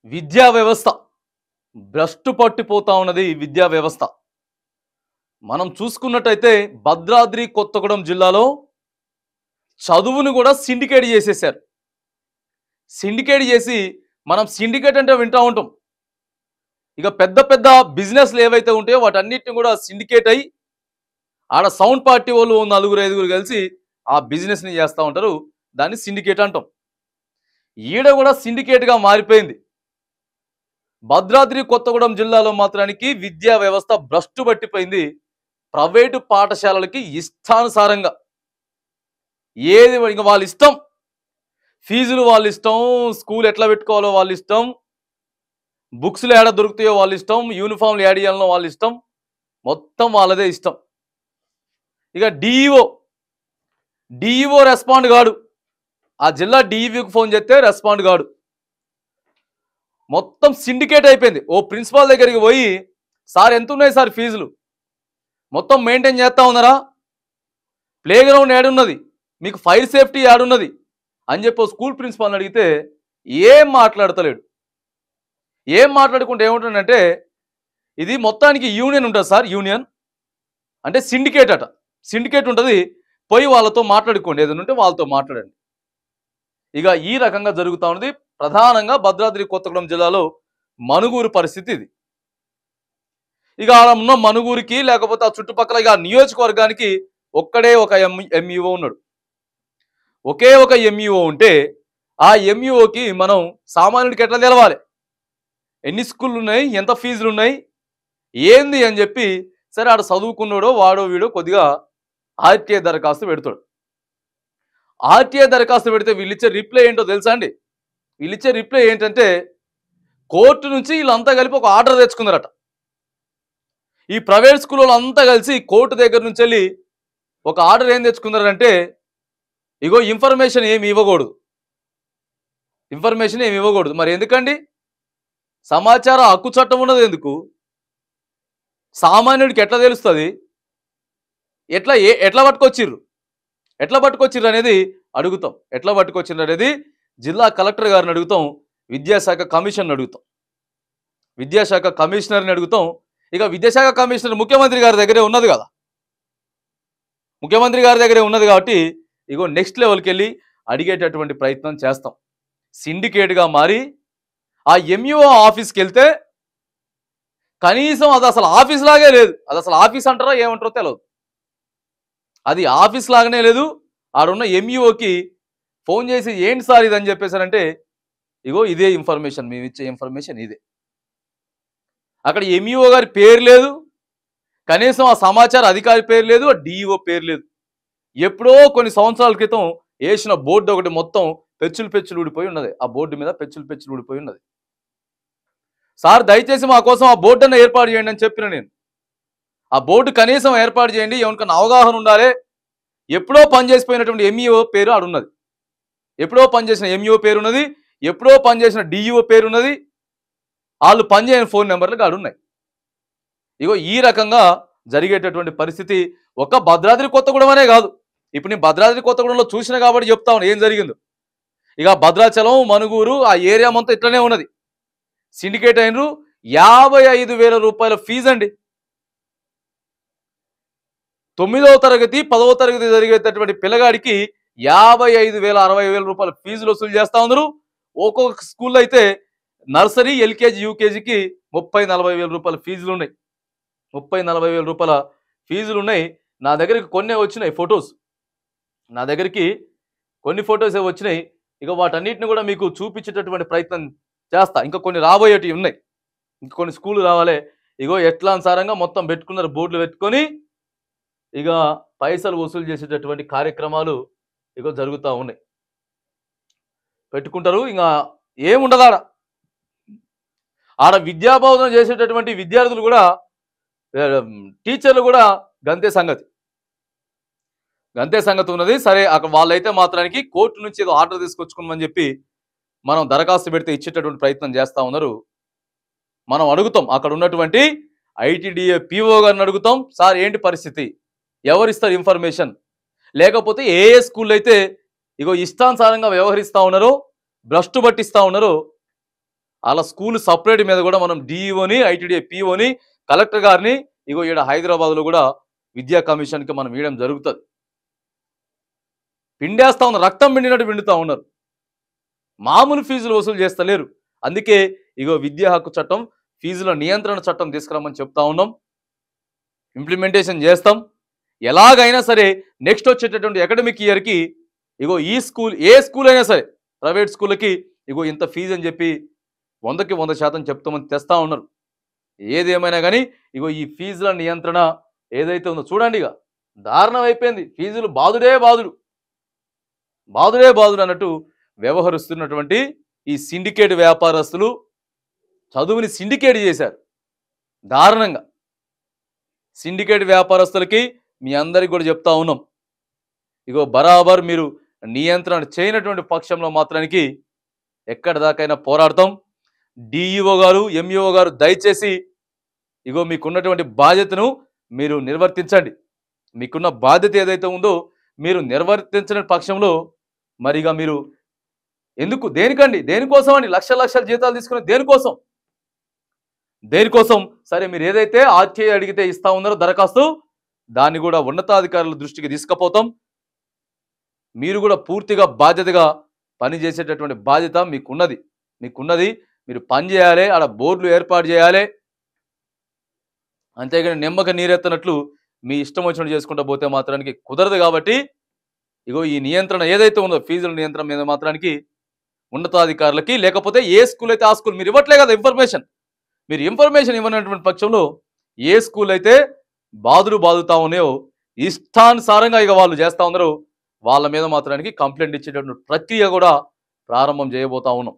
విద్యా వ్యవస్థ భ్రష్టు పట్టిపోతా ఉన్నది. ఈ విద్యా వ్యవస్థ మనం చూసుకున్నట్టయితే భద్రాద్రి కొత్తగూడెం జిల్లాలో చదువును కూడా సిండికేట్ చేసేసారు. సిండికేట్ చేసి మనం సిండికేట్ అంటే వింటా ఉంటాం. ఇక పెద్ద పెద్ద బిజినెస్లు ఏవైతే ఉంటాయో వాటన్నిటిని కూడా సిండికేట్ అయ్యి ఆడ సౌండ్ పార్టీ వాళ్ళు నలుగురు ఐదుగురు కలిసి ఆ బిజినెస్ని చేస్తూ ఉంటారు. దాన్ని సిండికేట్ అంటాం. ఈడ కూడా సిండికేట్గా మారిపోయింది. భద్రాద్రి కొత్తగూడెం జిల్లాలో మాత్రానికి విద్యా వ్యవస్థ భ్రష్టు పట్టిపోయింది. ప్రైవేటు పాఠశాలలకి ఇష్టానుసారంగా ఏది ఇంకా వాళ్ళ ఇష్టం, ఫీజులు వాళ్ళ ఇష్టం, స్కూల్ ఎట్లా పెట్టుకోవాలో వాళ్ళ ఇష్టం, బుక్స్లు ఏడ దొరుకుతాయో వాళ్ళ ఇష్టం, యూనిఫామ్లు యాడ్ చేయాలనో వాళ్ళ ఇష్టం, మొత్తం వాళ్ళదే ఇష్టం. ఇక డిఈఓ రెస్పాండ్ కాడు. ఆ జిల్లా డిఈఓకి ఫోన్ చేస్తే రెస్పాండ్ కాడు. మొత్తం సిండికేట్ అయిపోయింది. ఓ ప్రిన్సిపాల్ దగ్గరికి పోయి, సార్ ఎంత ఉన్నాయి సార్ ఫీజులు, మొత్తం మెయింటైన్ చేస్తూ ఉన్నారా, ప్లే గ్రౌండ్ ఏడున్నది, మీకు ఫైర్ సేఫ్టీ ఏడున్నది అని చెప్పి స్కూల్ ప్రిన్సిపాల్ని అడిగితే ఏం మాట్లాడతలేడు. ఏం మాట్లాడుకుంటే ఏముంటుందంటే, ఇది మొత్తానికి యూనియన్ ఉంటుంది సార్, యూనియన్ అంటే సిండికేట్ అట, సిండికేట్ ఉంటుంది, పోయి వాళ్ళతో మాట్లాడుకోండి, ఏదైనా ఉంటే వాళ్ళతో మాట్లాడండి. ఇక ఈ రకంగా జరుగుతూ ఉన్నది. ప్రధానంగా భద్రాద్రి కొత్తగూడెం జిల్లాలో మనుగూరు పరిస్థితి ఇది. ఇక అలా ఉన్న మనుగూరికి లేకపోతే ఆ చుట్టుపక్కల ఇక నియోజకవర్గానికి ఒక్కడే ఒక ఎంఈఓ ఉన్నాడు. ఒకే ఒక ఎంఈఓ ఉంటే ఆ ఎంఈఓకి మనం సామాన్యుడికి ఎట్లా తెలవాలి, ఎన్ని స్కూళ్ళు ఉన్నాయి, ఎంత ఫీజులు ఉన్నాయి, ఏంది అని చెప్పి, సరే ఆడ చదువుకున్నాడో వాడో వీడో కొద్దిగా ఆర్టీఐ దరఖాస్తు పెడతాడు. ఆర్టీఐ దరఖాస్తు పెడితే వీళ్ళిచ్చే రిప్లై ఏంటో తెలుసా అండి? వీళ్ళిచ్చే రిప్లై ఏంటంటే, కోర్టు నుంచి వీళ్ళంతా కలిపి ఒక ఆర్డర్ తెచ్చుకున్నారట. ఈ ప్రైవేట్ స్కూల్ వాళ్ళంతా కలిసి కోర్టు దగ్గర నుంచి వెళ్ళి ఒక ఆర్డర్ ఏం తెచ్చుకున్నారంటే, ఇగో ఇన్ఫర్మేషన్ ఏమి ఇవ్వకూడదు, ఇన్ఫర్మేషన్ ఏమి ఇవ్వకూడదు. మరి ఎందుకండి? సమాచార హక్కు చట్టం ఉన్నది ఎందుకు? సామాన్యుడికి ఎట్లా తెలుస్తుంది? ఎట్లా పట్టుకొచ్చిర్రు అనేది అడుగుతాం. ఎట్లా పట్టుకొచ్చిర్రు అనేది జిల్లా కలెక్టర్ గారిని అడుగుతాం, విద్యాశాఖ కమిషన్ని అడుగుతాం, విద్యాశాఖ కమిషనర్ని అడుగుతాం. ఇక విద్యాశాఖ కమిషనర్ ముఖ్యమంత్రి గారి దగ్గరే ఉన్నది కదా, ముఖ్యమంత్రి గారి దగ్గరే ఉన్నది కాబట్టి ఇగో నెక్స్ట్ లెవెల్కి వెళ్ళి అడిగేటటువంటి ప్రయత్నం చేస్తాం. సిండికేట్గా మారి ఆ ఎంఈఓ ఆఫీస్కి వెళ్తే కనీసం అది అసలు ఆఫీస్ లాగే లేదు. అది అసలు ఆఫీస్ అంటారో ఏమంటారో తెలియదు. అది ఆఫీస్ లాగానే లేదు. ఆడున్న ఎంఈఓకి ఫోన్ చేసి ఏంటి సార్ ఇది అని చెప్పేసారంటే, ఇగో ఇదే ఇన్ఫర్మేషన్, మేము ఇచ్చే ఇన్ఫర్మేషన్ ఇదే. అక్కడ ఎంఈఓ గారి పేరు లేదు, కనీసం ఆ సమాచార అధికారి పేరు లేదు, ఆ డిఈఓ పేరు లేదు. ఎప్పుడో కొన్ని సంవత్సరాల క్రితం వేసిన బోర్డు ఒకటి మొత్తం పెచ్చులు ఊడిపోయి ఉన్నది. ఆ బోర్డు మీద పెచ్చులు ఊడిపోయి ఉన్నది. సార్ దయచేసి మా కోసం ఆ బోర్డు అన్న ఏర్పాటు చేయండి అని చెప్పిన నేను. ఆ బోర్డు కనీసం ఏర్పాటు చేయండి, ఎవరికన్నా అవగాహన ఉండాలి. ఎప్పుడో పనిచేసిపోయినటువంటి ఎంఈఓ పేరు ఆడున్నది, ఎప్పుడో పనిచేసిన ఎంఈఓ పేరున్నది, ఎప్పుడో పనిచేసిన డిఈఓ పేరున్నది, వాళ్ళు పనిచేయని ఫోన్ నెంబర్లు ఆడున్నాయి. ఇగో ఈ రకంగా జరిగేటటువంటి పరిస్థితి ఒక భద్రాద్రి కొత్తగూడెం అనే కాదు. ఇప్పుడు నేను భద్రాద్రి కొత్తగూడెంలో చూసిన కాబట్టి చెప్తా ఉన్నాను ఏం జరిగిందో. ఇక భద్రాచలం, మనుగూరు ఆ ఏరియా మొత్తం ఇట్లనే ఉన్నది. సిండికేట్ అయినరు. 55,000 రూపాయల ఫీజు అండి. 9వ తరగతి 10వ తరగతి జరిగేటటువంటి పిల్లగాడికి 55,000 60,000 రూపాయల ఫీజులు వసూలు చేస్తా ఉన్నారు. ఒక్కొక్క స్కూల్లో అయితే నర్సరీ, ఎల్కేజీ, యూకేజీకి 30,000-40,000 రూపాయల ఫీజులు ఉన్నాయి. 30,000-40,000 రూపాయల ఫీజులు ఉన్నాయి. నా దగ్గరికి కొన్ని వచ్చినాయి ఫొటోస్, నా దగ్గరికి కొన్ని ఫొటోసే వచ్చినాయి. ఇక వాటన్నిటిని కూడా మీకు చూపించేటటువంటి ప్రయత్నం చేస్తా. ఇంకా కొన్ని రాబోయేటివి ఉన్నాయి, ఇంకా కొన్ని స్కూళ్ళు రావాలి. ఇగో ఎట్లా అనుసారంగా మొత్తం పెట్టుకున్నారు, బోర్డులు పెట్టుకొని ఇక పైసలు వసూలు చేసేటటువంటి కార్యక్రమాలు ఇగో జరుగుతూ ఉన్నాయి. పెట్టుకుంటారు, ఇంకా ఏముండదు ఆడ విద్యాబోధన చేసేటటువంటి విద్యార్థులు కూడా, టీచర్లు కూడా గంతే సంగతి ఉన్నది. సరే అక్కడ వాళ్ళైతే మాత్రానికి కోర్టు నుంచి ఏదో ఆర్డర్ తీసుకొచ్చుకోమని చెప్పి మనం దరఖాస్తు పెడితే ఇచ్చేటటువంటి ప్రయత్నం చేస్తూ ఉన్నారు. మనం అడుగుతాం, అక్కడ ఉన్నటువంటి ఐటీడీఏ పీఓ గారిని అడుగుతాం, సార్ ఏంటి పరిస్థితి, ఎవరిస్తారు ఇన్ఫర్మేషన్, లేకపోతే ఏ స్కూల్లో అయితే ఇగో ఇష్టానుసారంగా వ్యవహరిస్తూ ఉన్నారో, భ్రష్టు పట్టిస్తూ ఉన్నారో అలా స్కూల్ సపరేట్ మీద కూడా మనం డిఈఓని, ఐటీడీఏ పిఓని, కలెక్టర్ గారిని ఇగో ఈడ హైదరాబాద్లో కూడా విద్యా కమిషన్కి మనం ఇవ్వడం జరుగుతుంది. పిండేస్తా ఉన్నారు, రక్తం పిండినట్టు పిండుతూ ఉన్నారు. మామూలు ఫీజులు వసూలు చేస్తలేరు. అందుకే ఇగో విద్యా హక్కు చట్టం, ఫీజుల నియంత్రణ చట్టం తీసుకురామని చెప్తా ఉన్నాం. ఇంప్లిమెంటేషన్ చేస్తాం. ఎలాగైనా సరే నెక్స్ట్ వచ్చేటటువంటి అకాడమిక్ ఇయర్కి ఇగో ఈ స్కూల్, ఏ స్కూల్ అయినా సరే ప్రైవేట్ స్కూళ్ళకి ఇగో ఇంత ఫీజు అని చెప్పి 100కి 100% చెప్తామని తెస్తా ఉన్నారు. ఏదేమైనా కానీ ఇగో ఈ ఫీజుల నియంత్రణ ఏదైతే ఉందో చూడండి, ఇక దారుణం అయిపోయింది. ఫీజులు బాదుడే బాదుడు అన్నట్టు వ్యవహరిస్తున్నటువంటి ఈ సిండికేట్ వ్యాపారస్తులు చదువుని సిండికేట్ చేశారు దారుణంగా. సిండికేట్ వ్యాపారస్తులకి మీ అందరికి కూడా చెప్తా ఉన్నాం, ఇగో బరాబర్ మీరు నియంత్రణ చేయనటువంటి పక్షంలో మాత్రానికి ఎక్కడి దాకైనా పోరాడతాం. డిఈఓ గారు, ఎంఈఓ గారు దయచేసి ఇగో మీకున్నటువంటి బాధ్యతను మీరు నిర్వర్తించండి. మీకున్న బాధ్యత ఏదైతే ఉందో మీరు నిర్వర్తించిన పక్షంలో మరిగా మీరు ఎందుకు, దేనికండి, దేనికోసం అండి లక్షల జీతాలు తీసుకుని దేనికోసం సరే మీరు ఏదైతే ఆర్టీఐ అడిగితే ఇస్తా ఉన్నారో దరఖాస్తు, దాన్ని కూడా ఉన్నతాధికారుల దృష్టికి తీసుకుపోతాం. మీరు కూడా పూర్తిగా బాధ్యతగా పనిచేసేటటువంటి బాధ్యత మీకున్నది. మీరు పని చేయాలి, ఆడ బోర్డులు ఏర్పాటు చేయాలి. అంతేగాని నిమ్మక నీరెత్తనట్లు మీ ఇష్టం వచ్చినట్టు చేసుకుంటూ పోతే మాత్రానికి కుదరదు. కాబట్టి ఇగో ఈ నియంత్రణ ఏదైతే ఉందో ఫీజుల నియంత్రణ మీద మాత్రానికి ఉన్నతాధికారులకి, లేకపోతే ఏ స్కూల్ అయితే ఆ స్కూల్ మీరు ఇవ్వట్లే కదా ఇన్ఫర్మేషన్. మీరు ఇన్ఫర్మేషన్ ఇవ్వనటువంటి పక్షంలో ఏ స్కూల్ అయితే బాదుతా ఉన్నాయో ఇష్టానుసారంగా ఇక వాళ్ళు చేస్తూ ఉన్నారో వాళ్ళ మీద మాత్రానికి కంప్లైంట్ ఇచ్చేటటువంటి ప్రక్రియ కూడా ప్రారంభం చేయబోతా ఉన్నాం.